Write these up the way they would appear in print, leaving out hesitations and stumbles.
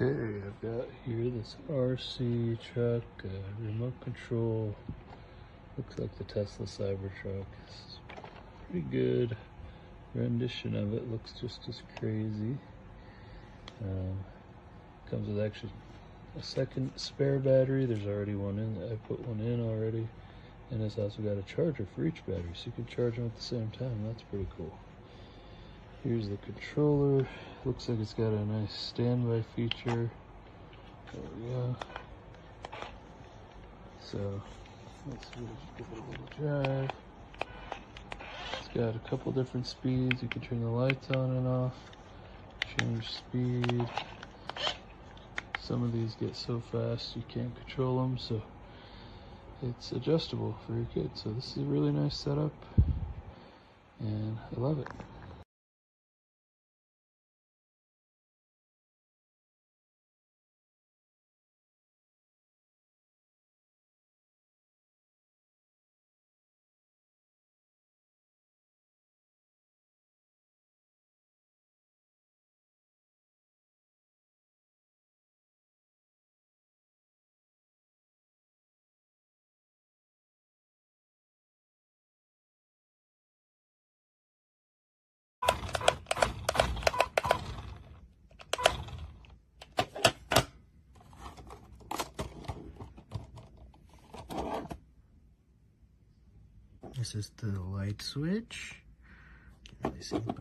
Okay, I've got here this RC truck, remote control. Looks like the Tesla Cybertruck. It's pretty good rendition of it. Looks just as crazy. Comes with actually a second spare battery. There's already one in. I put one in already, and it's also got a charger for each battery, so you can charge them at the same time. That's pretty cool. Here's the controller. Looks like it's got a nice standby feature. There we go. So let's give it a little drive. It's got a couple different speeds. You can turn the lights on and off, change speed. Some of these get so fast you can't control them, so it's adjustable for your kids. So this is a really nice setup, and I love it. This is the light switch. Can't really see, but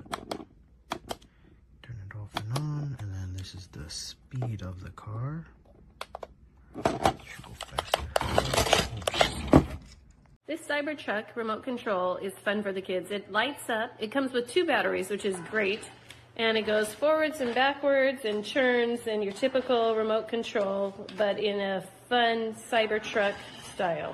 turn it off and on. And then this is the speed of the car. Should go faster. This Cybertruck remote control is fun for the kids. It lights up. It comes with 2 batteries, which is great. And it goes forwards and backwards and churns and your typical remote control, but in a fun Cybertruck style.